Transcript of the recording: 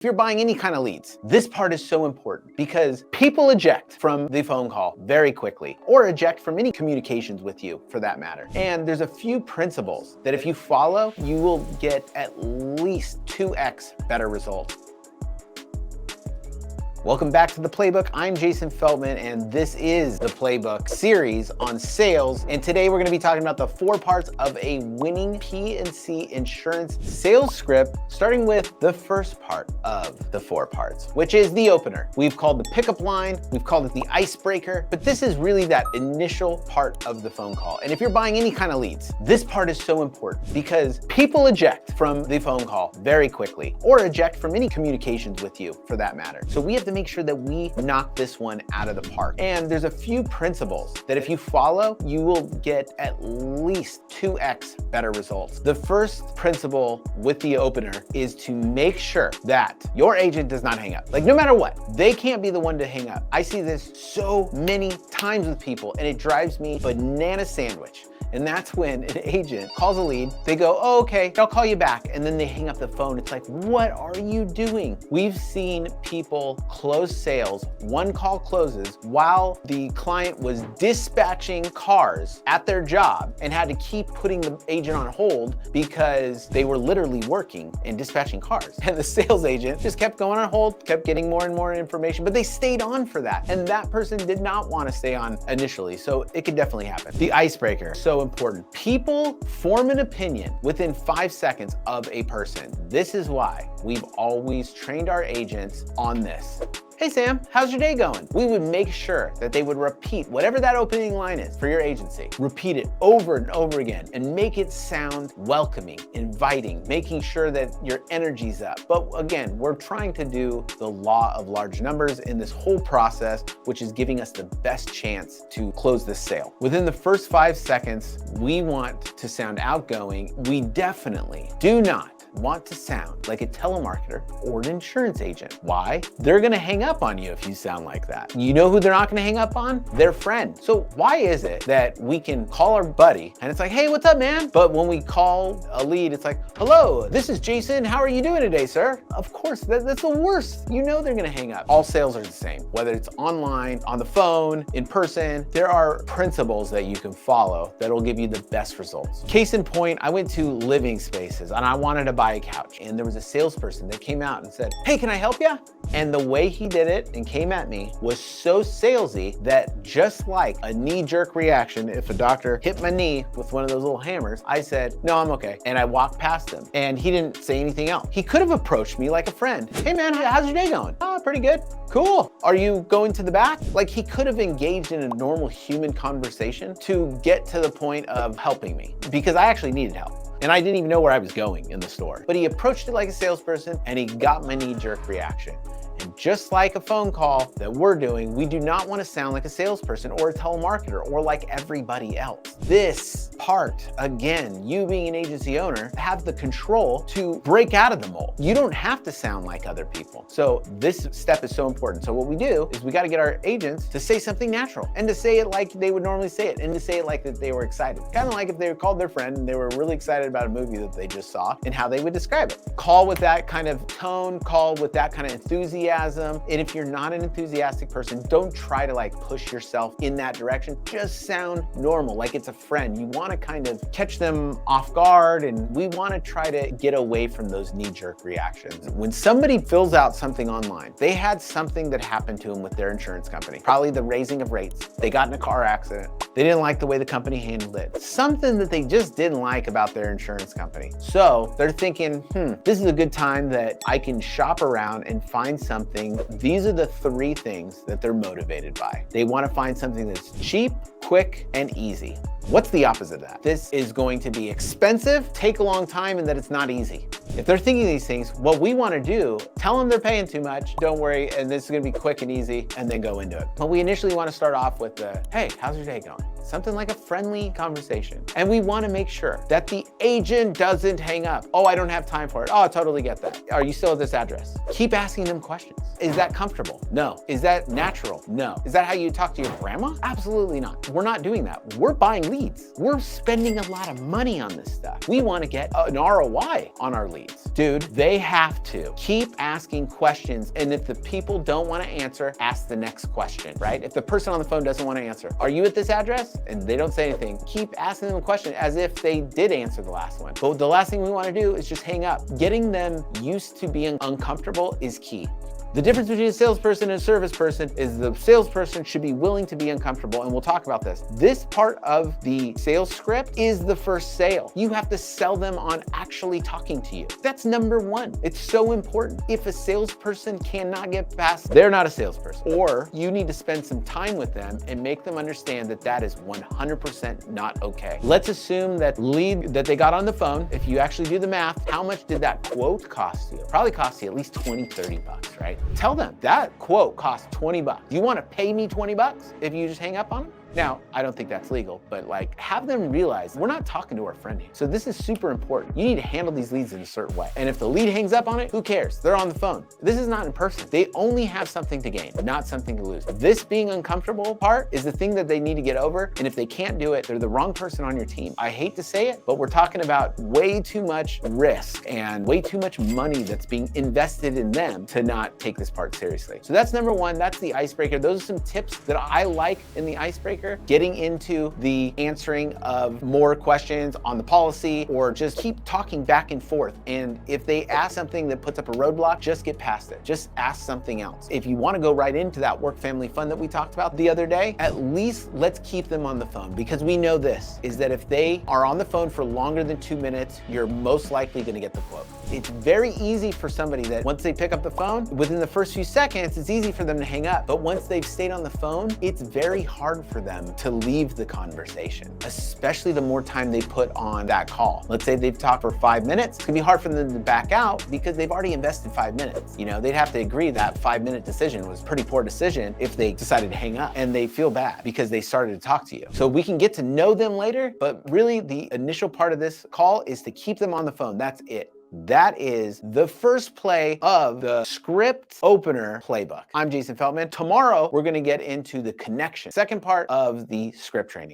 If you're buying any kind of leads, this part is so important because people eject from the phone call very quickly, or eject from any communications with you for that matter. And there's a few principles that if you follow, you will get at least 2x better results. Welcome back to The Playbook. I'm Jason Feltman, and this is the Playbook series on sales. And today we're gonna be talking about the 4 parts of a winning P&C insurance sales script, starting with the first part of the 4 parts, which is the opener. We've called the pickup line, we've called it the icebreaker, but this is really that initial part of the phone call. And if you're buying any kind of leads, this part is so important because people eject from the phone call very quickly, or eject from any communications with you for that matter. So we have to make sure that we knock this one out of the park. And there's a few principles that if you follow, you will get at least 2x better results. The first principle with the opener is to make sure that your agent does not hang up. Like no matter what, they can't be the one to hang up. I see this so many times with people and it drives me banana sandwich. And that's when an agent calls a lead, they go, oh, okay, I'll call you back. And then they hang up the phone. It's like, what are you doing? We've seen people close sales, one call closes while the client was dispatching cars at their job and had to keep putting the agent on hold because they were literally working and dispatching cars. And the sales agent just kept going on hold, kept getting more and more information, but they stayed on for that. And that person did not want to stay on initially. So it could definitely happen. The icebreaker, so important. People form an opinion within 5 seconds of a person. This is why we've always trained our agents on this. Hey Sam, how's your day going? We would make sure that they would repeat whatever that opening line is for your agency. Repeat it over and over again and make it sound welcoming, inviting, making sure that your energy's up. But again, we're trying to do the law of large numbers in this whole process, which is giving us the best chance to close this sale. Within the first 5 seconds, we want to sound outgoing. We definitely do not want to sound like a telemarketer or an insurance agent. Why? They're gonna hang up on you if you sound like that. You know who they're not gonna hang up on? Their friend. So why is it that we can call our buddy and it's like, hey, what's up, man? But when we call a lead, it's like, hello, this is Jason. How are you doing today, sir? Of course, that's the worst. You know they're gonna hang up. All sales are the same, whether it's online, on the phone, in person. There are principles that you can follow that will give you the best results. Case in point, I went to Living Spaces and I wanted to buy a couch. And there was a salesperson that came out and said, hey, can I help you? And the way he did it and came at me was so salesy that just like a knee-jerk reaction, if a doctor hit my knee with one of those little hammers, I said, no, I'm okay. And I walked past him and he didn't say anything else. He could have approached me like a friend. Hey man, how's your day going? Oh, pretty good. Cool. Are you going to the back? Like he could have engaged in a normal human conversation to get to the point of helping me because I actually needed help. And I didn't even know where I was going in the store. But he approached it like a salesperson and he got my knee-jerk reaction. And just like a phone call that we're doing, we do not want to sound like a salesperson or a telemarketer or like everybody else. This part, again, you being an agency owner, have the control to break out of the mold. You don't have to sound like other people. So this step is so important. So what we do is we got to get our agents to say something natural and to say it like they would normally say it and to say it like that they were excited. Kind of like if they called their friend and they were really excited about a movie that they just saw and how they would describe it. Call with that kind of tone, call with that kind of enthusiasm. And if you're not an enthusiastic person, don't try to like push yourself in that direction. Just sound normal, like it's a friend. You want to kind of catch them off guard, and we want to try to get away from those knee-jerk reactions. When somebody fills out something online, they had something that happened to them with their insurance company, probably the raising of rates. They got in a car accident. They didn't like the way the company handled it. Something that they just didn't like about their insurance company. So they're thinking, this is a good time that I can shop around and find something. These are the 3 things that they're motivated by. They want to find something that's cheap, quick, and easy. What's the opposite of that? This is going to be expensive, take a long time, and that it's not easy. If they're thinking these things, what we want to do, tell them they're paying too much, don't worry, and this is going to be quick and easy, and then go into it. But we initially want to start off with the, hey, how's your day going? Something like a friendly conversation. And we want to make sure that the agent doesn't hang up. Oh, I don't have time for it. Oh, I totally get that. Are you still at this address? Keep asking them questions. Is that comfortable? No. Is that natural? No. Is that how you talk to your grandma? Absolutely not. We're not doing that. We're buying leads. leads. We're spending a lot of money on this stuff. We want to get an ROI on our leads. Dude, they have to keep asking questions. And if the people don't want to answer, ask the next question, right? If the person on the phone doesn't want to answer, are you at this address? And they don't say anything, keep asking them a question as if they did answer the last one. But the last thing we want to do is just hang up. Getting them used to being uncomfortable is key. The difference between a salesperson and a service person is the salesperson should be willing to be uncomfortable, and we'll talk about this. This part of the sales script is the first sale. You have to sell them on actually talking to you. That's number one. It's so important. If a salesperson cannot get past, they're not a salesperson. Or you need to spend some time with them and make them understand that that is 100% not okay. Let's assume that lead that they got on the phone, if you actually do the math, how much did that quote cost you? Probably cost you at least 20, 30 bucks, right? Tell them that quote costs 20 bucks. You want to pay me 20 bucks if you just hang up on them? Now, I don't think that's legal, but like have them realize we're not talking to our friend here. So this is super important. You need to handle these leads in a certain way. And if the lead hangs up on it, who cares? They're on the phone. This is not in person. They only have something to gain, not something to lose. This being uncomfortable part is the thing that they need to get over. And if they can't do it, they're the wrong person on your team. I hate to say it, but we're talking about way too much risk and way too much money that's being invested in them to not take this part seriously. So that's number one. That's the icebreaker. Those are some tips that I like in the icebreaker. Getting into the answering of more questions on the policy, or just keep talking back and forth. And if they ask something that puts up a roadblock, just get past it. Just ask something else. If you want to go right into that work family fun that we talked about the other day, at least let's keep them on the phone, because we know this is that if they are on the phone for longer than 2 minutes, you're most likely going to get the quote. It's very easy for somebody that once they pick up the phone, within the first few seconds, it's easy for them to hang up. But once they've stayed on the phone, it's very hard for them to leave the conversation, especially the more time they put on that call. Let's say they've talked for 5 minutes. It can be hard for them to back out because they've already invested 5 minutes. You know, they'd have to agree that 5-minute decision was a pretty poor decision if they decided to hang up, and they feel bad because they started to talk to you. So we can get to know them later, but really the initial part of this call is to keep them on the phone. That's it. That is the first play of the script opener playbook. I'm Jason Feltman. Tomorrow, we're gonna get into the connection, second part of the script training.